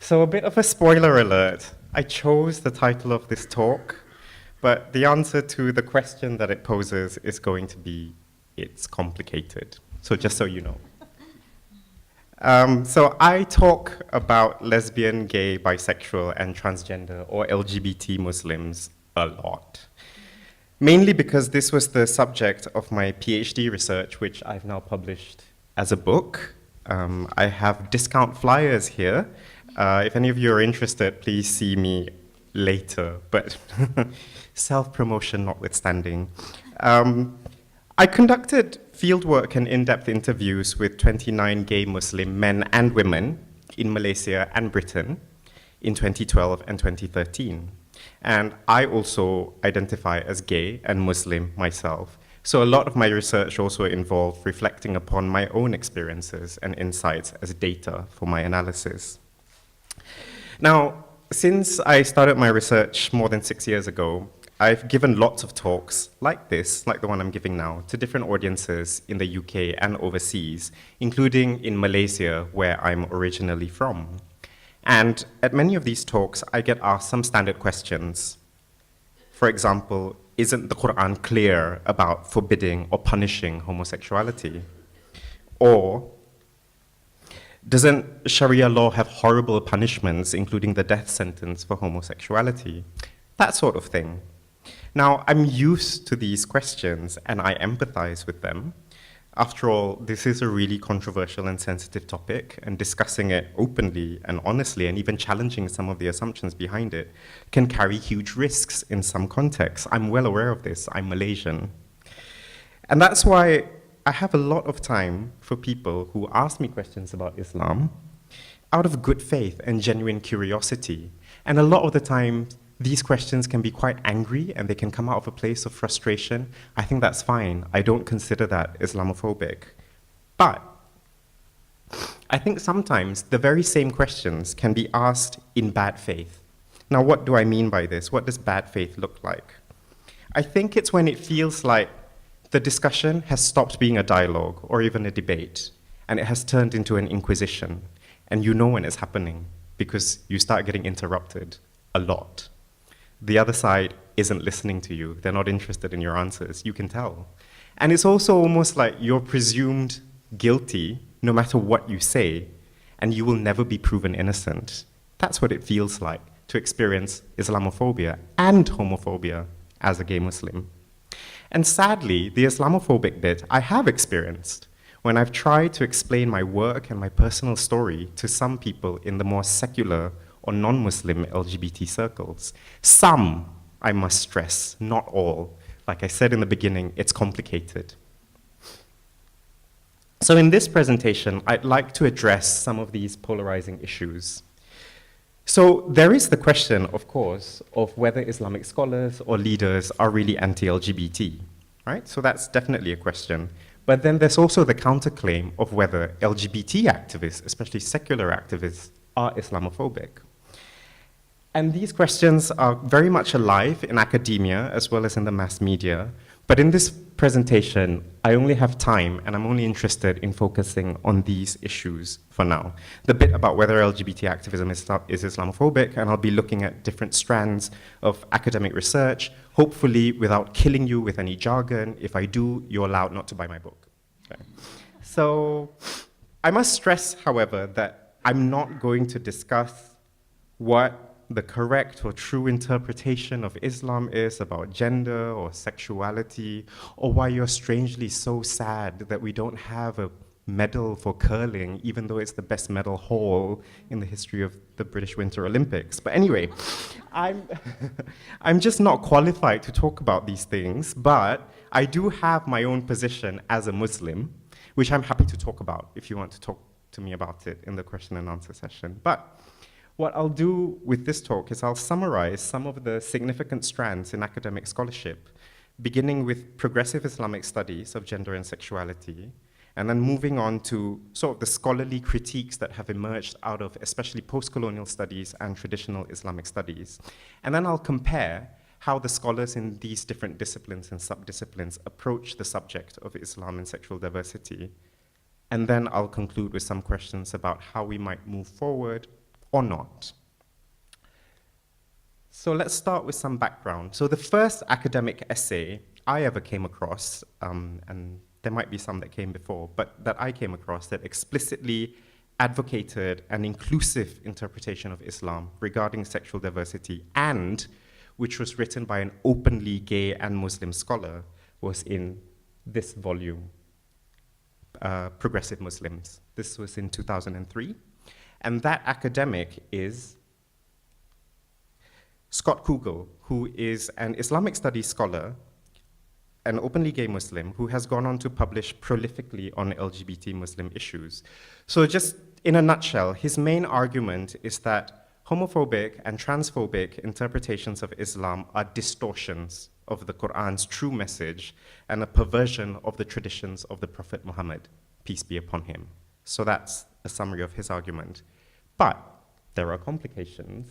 So a bit of a spoiler alert. I chose the title of this talk, but the answer to the question that it poses is going to be, it's complicated. So just so you know. So I talk about lesbian, gay, bisexual, and transgender, or LGBT Muslims a lot. Mainly because this was the subject of my PhD research, which I've now published as a book. I have discount flyers here. If any of you are interested, please see me later, but self-promotion notwithstanding. I conducted fieldwork and in-depth interviews with 29 gay Muslim men and women in Malaysia and Britain in 2012 and 2013. And I also identify as gay and Muslim myself. So a lot of my research also involved reflecting upon my own experiences and insights as data for my analysis. Now, since I started my research more than 6 years ago, I've given lots of talks like this, like the one I'm giving now, to different audiences in the UK and overseas, including in Malaysia, where I'm originally from. And at many of these talks, I get asked some standard questions. For example, isn't the Quran clear about forbidding or punishing homosexuality? Or, doesn't Sharia law have horrible punishments, including the death sentence for homosexuality? That sort of thing. Now, I'm used to these questions and I empathize with them. After all, this is a really controversial and sensitive topic, and discussing it openly and honestly, and even challenging some of the assumptions behind it, can carry huge risks in some contexts. I'm well aware of this. I'm Malaysian. And that's why I have a lot of time for people who ask me questions about Islam out of good faith and genuine curiosity. And a lot of the time, these questions can be quite angry and they can come out of a place of frustration. I think that's fine. I don't consider that Islamophobic. But I think sometimes the very same questions can be asked in bad faith. Now, what do I mean by this? What does bad faith look like? I think it's when it feels like the discussion has stopped being a dialogue or even a debate, and it has turned into an inquisition. And you know when it's happening because you start getting interrupted a lot. The other side isn't listening to you. They're not interested in your answers. You can tell. And it's also almost like you're presumed guilty no matter what you say, and you will never be proven innocent. That's what it feels like to experience Islamophobia and homophobia as a gay Muslim. And sadly, the Islamophobic bit I have experienced when I've tried to explain my work and my personal story to some people in the more secular or non-Muslim LGBT circles. Some, I must stress, not all. Like I said in the beginning, it's complicated. So in this presentation, I'd like to address some of these polarizing issues. So there is the question, of course, of whether Islamic scholars or leaders are really anti-LGBT, right? So that's definitely a question. But then there's also the counterclaim of whether LGBT activists, especially secular activists, are Islamophobic. And these questions are very much alive in academia as well as in the mass media. But in this presentation, I only have time and I'm only interested in focusing on these issues for now. The bit about whether LGBT activism is Islamophobic, and I'll be looking at different strands of academic research, hopefully without killing you with any jargon. If I do, you're allowed not to buy my book. Okay. So I must stress, however, that I'm not going to discuss what the correct or true interpretation of Islam is about gender or sexuality, or why you're strangely so sad that we don't have a medal for curling, even though it's the best medal haul in the history of the British Winter Olympics. But anyway, I'm just not qualified to talk about these things, but I do have my own position as a Muslim, which I'm happy to talk about if you want to talk to me about it in the question and answer session. But what I'll do with this talk is I'll summarize some of the significant strands in academic scholarship, beginning with progressive Islamic studies of gender and sexuality, and then moving on to sort of the scholarly critiques that have emerged out of especially post-colonial studies and traditional Islamic studies. And then I'll compare how the scholars in these different disciplines and subdisciplines approach the subject of Islam and sexual diversity. And then I'll conclude with some questions about how we might move forward or not. So let's start with some background. So the first academic essay I ever came across, and there might be some that came before, but that I came across that explicitly advocated an inclusive interpretation of Islam regarding sexual diversity, and which was written by an openly gay and Muslim scholar, was in this volume, Progressive Muslims. This was in 2003. And that academic is Scott Kugel, who is an Islamic studies scholar, an openly gay Muslim, who has gone on to publish prolifically on LGBT Muslim issues. So just in a nutshell, his main argument is that homophobic and transphobic interpretations of Islam are distortions of the Quran's true message and a perversion of the traditions of the Prophet Muhammad, peace be upon him. So that's a summary of his argument. But there are complications.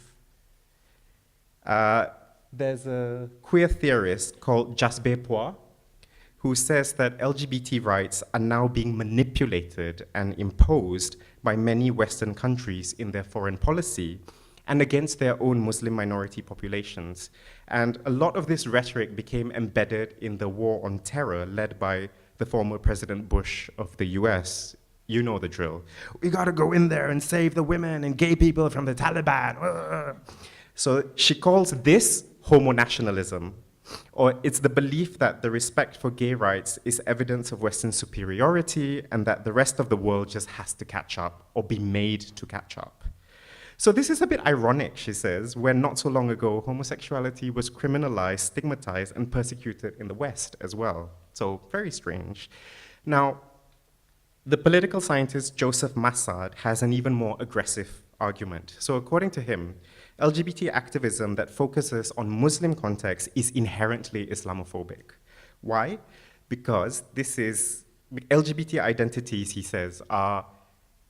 There's a queer theorist called Jasbir who says that LGBT rights are now being manipulated and imposed by many Western countries in their foreign policy and against their own Muslim minority populations. And a lot of this rhetoric became embedded in the war on terror led by the former President Bush of the US. You know the drill. We gotta go in there and save the women and gay people from the Taliban. So she calls this homo-nationalism, or it's the belief that the respect for gay rights is evidence of Western superiority and that the rest of the world just has to catch up or be made to catch up. So this is a bit ironic, she says, when not so long ago, homosexuality was criminalized, stigmatized, and persecuted in the West as well. So very strange. Now, the political scientist Joseph Massad has an even more aggressive argument. So according to him, LGBT activism that focuses on Muslim context is inherently Islamophobic. Why? Because LGBT identities, he says, are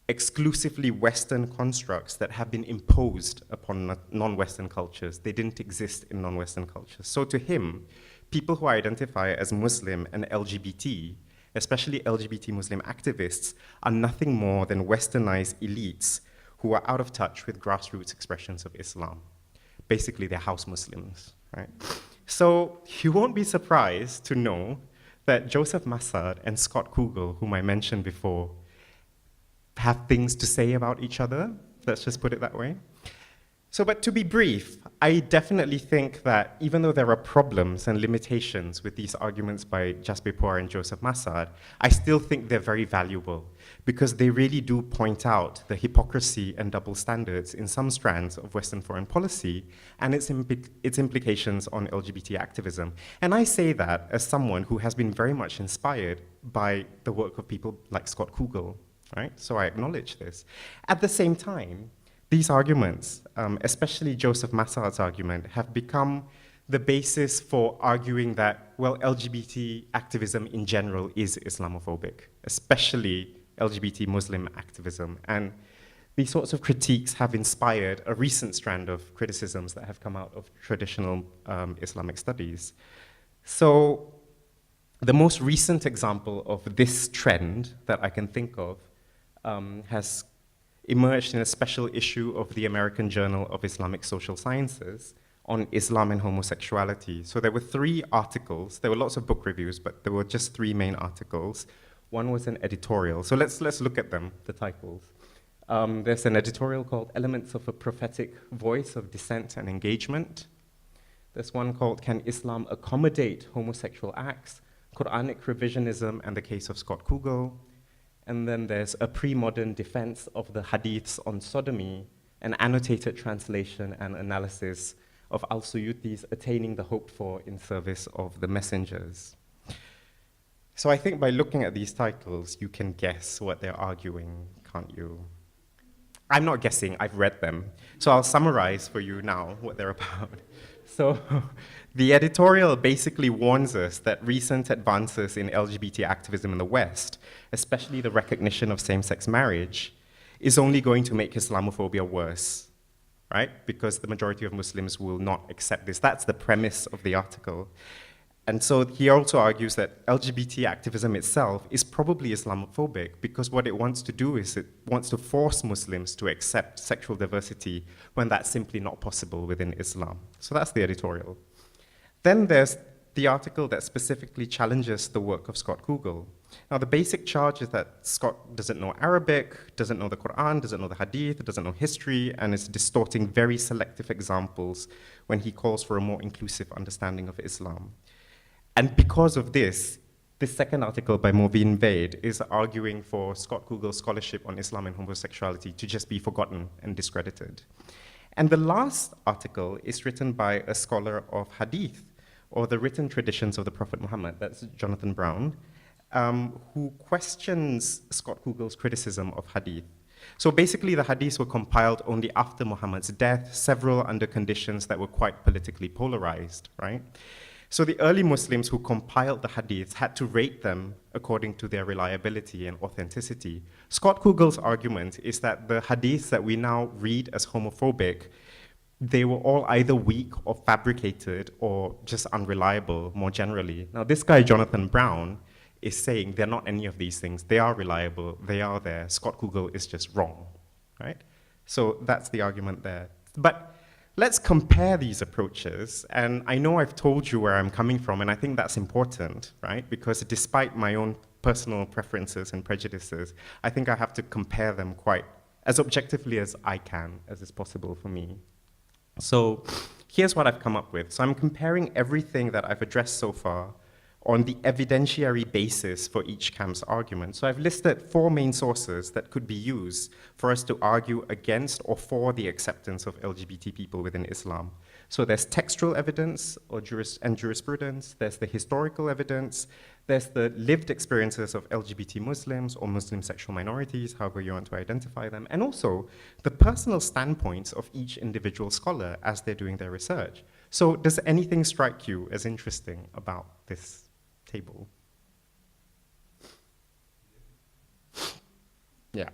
exclusively Western constructs that have been imposed upon non-Western cultures. They didn't exist in non-Western cultures. So to him, people who identify as Muslim and LGBT, especially LGBT Muslim activists, are nothing more than westernized elites who are out of touch with grassroots expressions of Islam. Basically, they're house Muslims, right? So you won't be surprised to know that Joseph Massad and Scott Kugel, whom I mentioned before, have things to say about each other. Let's just put it that way. So, but to be brief, I definitely think that even though there are problems and limitations with these arguments by Jasbir and Joseph Massad, I still think they're very valuable because they really do point out the hypocrisy and double standards in some strands of Western foreign policy and its implications on LGBT activism. And I say that as someone who has been very much inspired by the work of people like Scott Kugel, right? So I acknowledge this. At the same time, these arguments, especially Joseph Massad's argument, have become the basis for arguing that, well, LGBT activism in general is Islamophobic, especially LGBT Muslim activism. And these sorts of critiques have inspired a recent strand of criticisms that have come out of traditional Islamic studies. So the most recent example of this trend that I can think of has emerged in a special issue of the American Journal of Islamic Social Sciences on Islam and homosexuality. So there were 3 articles. There were lots of book reviews, but there were just 3 main articles. One was an editorial. So let's look at them, the titles. There's an editorial called Elements of a Prophetic Voice of Dissent and Engagement. There's one called Can Islam Accommodate Homosexual Acts? Quranic Revisionism and the Case of Scott Kugel. And then there's a pre-modern defense of the hadiths on sodomy, an annotated translation and analysis of al-Suyuti's Attaining the Hoped For in Service of the Messengers. So I think by looking at these titles, you can guess what they're arguing, can't you? I'm not guessing, I've read them. So I'll summarize for you now what they're about. So the editorial basically warns us that recent advances in LGBT activism in the West, especially the recognition of same-sex marriage, is only going to make Islamophobia worse. right? Because the majority of Muslims will not accept this. That's the premise of the article. And so he also argues that LGBT activism itself is probably Islamophobic because what it wants to do is it wants to force Muslims to accept sexual diversity when that's simply not possible within Islam. So that's the editorial. Then there's the article that specifically challenges the work of Scott Kugel. Now, the basic charge is that Scott doesn't know Arabic, doesn't know the Quran, doesn't know the Hadith, doesn't know history, and is distorting very selective examples when he calls for a more inclusive understanding of Islam. And because of this second article by Moveen Vaid is arguing for Scott Kugel's scholarship on Islam and homosexuality to just be forgotten and discredited. And the last article is written by a scholar of Hadith, or the written traditions of the Prophet Muhammad, that's Jonathan Brown, who questions Scott Kugel's criticism of Hadith. So basically, the Hadiths were compiled only after Muhammad's death, several under conditions that were quite politically polarized, right? So the early Muslims who compiled the Hadiths had to rate them according to their reliability and authenticity. Scott Kugel's argument is that the Hadiths that we now read as homophobic, they were all either weak or fabricated or just unreliable more generally. Now this guy, Jonathan Brown, is saying they're not any of these things. They are reliable, they are there. Scott Kugel is just wrong, right? So that's the argument there. But let's compare these approaches, and I know I've told you where I'm coming from, and I think that's important, right? Because despite my own personal preferences and prejudices, I think I have to compare them quite as objectively as I can, as is possible for me. So here's what I've come up with. So I'm comparing everything that I've addressed so far on the evidentiary basis for each camp's argument. So I've listed 4 main sources that could be used for us to argue against or for the acceptance of LGBT people within Islam. So there's textual evidence and jurisprudence, there's the historical evidence, there's the lived experiences of LGBT Muslims or Muslim sexual minorities, however you want to identify them, and also the personal standpoints of each individual scholar as they're doing their research. So does anything strike you as interesting about this table? Yeah.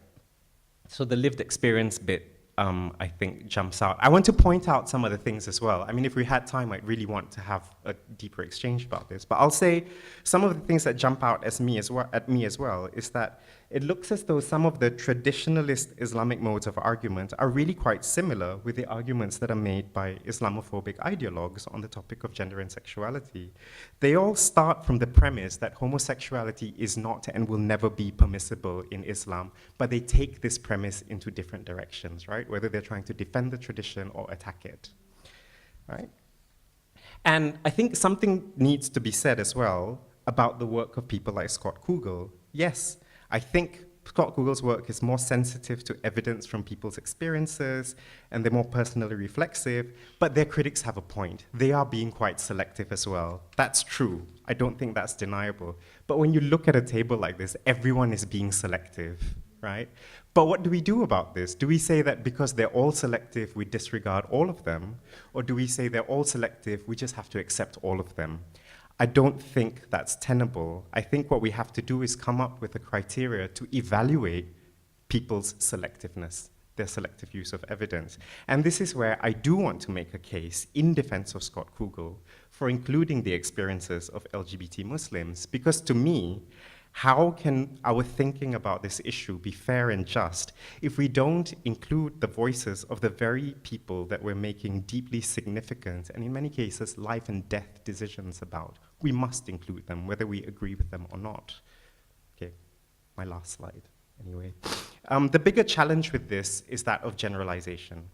So the lived experience bit, I think, jumps out. I want to point out some other things as well. I mean, if we had time, I'd really want to have a deeper exchange about this. But I'll say some of the things that jump out at me as well is that it looks as though some of the traditionalist Islamic modes of argument are really quite similar with the arguments that are made by Islamophobic ideologues on the topic of gender and sexuality. They all start from the premise that homosexuality is not and will never be permissible in Islam, but they take this premise into different directions, right? Whether they're trying to defend the tradition or attack it, right? And I think something needs to be said as well about the work of people like Scott Kugel. Yes, I think Scott Kugel's work is more sensitive to evidence from people's experiences, and they're more personally reflexive, but their critics have a point. They are being quite selective as well. That's true. I don't think that's deniable. But when you look at a table like this, everyone is being selective, right? But what do we do about this? Do we say that because they're all selective, we disregard all of them? Or do we say they're all selective, we just have to accept all of them? I don't think that's tenable. I think what we have to do is come up with a criteria to evaluate people's selectiveness, their selective use of evidence. And this is where I do want to make a case in defense of Scott Kugel for including the experiences of LGBT Muslims, because to me, how can our thinking about this issue be fair and just if we don't include the voices of the very people that we're making deeply significant and in many cases life and death decisions about? We must include them, whether we agree with them or not. Okay, my last slide, anyway. The bigger challenge with this is that of generalization.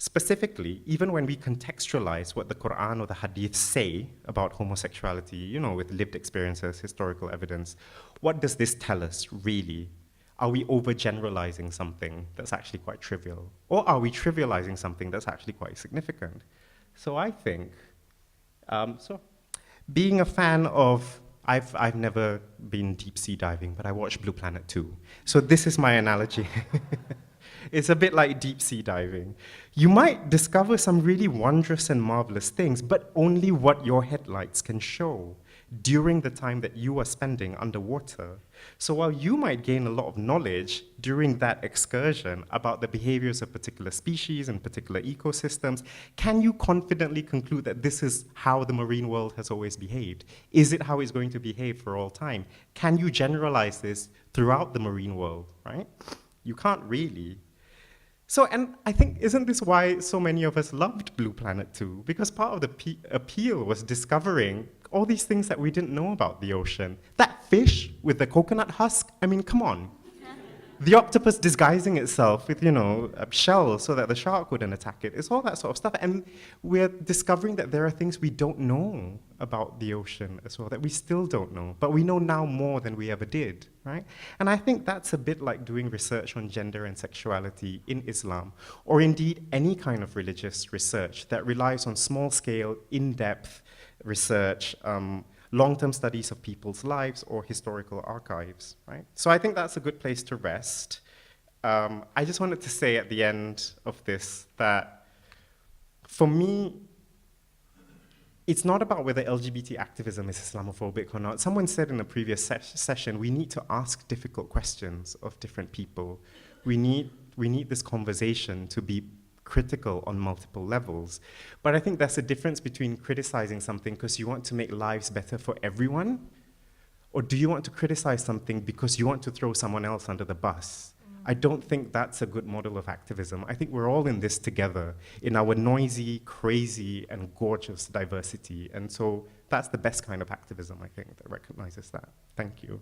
Specifically, even when we contextualize what the Quran or the Hadith say about homosexuality, you know, with lived experiences, historical evidence, what does this tell us, really? Are we overgeneralizing something that's actually quite trivial? Or are we trivializing something that's actually quite significant? So I think, being a fan of, I've never been deep sea diving, but I watched Blue Planet 2. So this is my analogy. It's a bit like deep sea diving. You might discover some really wondrous and marvelous things, but only what your headlights can show. during the time that you are spending underwater. So while you might gain a lot of knowledge during that excursion about the behaviors of particular species and particular ecosystems, can you confidently conclude that this is how the marine world has always behaved? Is it how it's going to behave for all time? Can you generalize this throughout the marine world, right? You can't really. So, and I think, isn't this why so many of us loved Blue Planet 2? Because part of the appeal was discovering all these things that we didn't know about the ocean. That fish with the coconut husk, I mean, come on. The octopus disguising itself with, a shell so that the shark wouldn't attack it. It's all that sort of stuff. And we're discovering that there are things we don't know about the ocean as well, that we still don't know. But we know now more than we ever did, right? And I think that's a bit like doing research on gender and sexuality in Islam, or indeed any kind of religious research that relies on small-scale, in-depth research, long-term studies of people's lives or historical archives, right? So I think that's a good place to rest. I just wanted to say at the end of this that for me, it's not about whether LGBT activism is Islamophobic or not. Someone said in a previous session, we need to ask difficult questions of different people. We need this conversation to be critical on multiple levels. But I think there's a difference between criticizing something because you want to make lives better for everyone, or do you want to criticize something because you want to throw someone else under the bus? I don't think that's a good model of activism. I think we're all in this together in our noisy, crazy, and gorgeous diversity. And so that's the best kind of activism, I think, that recognizes that. Thank you.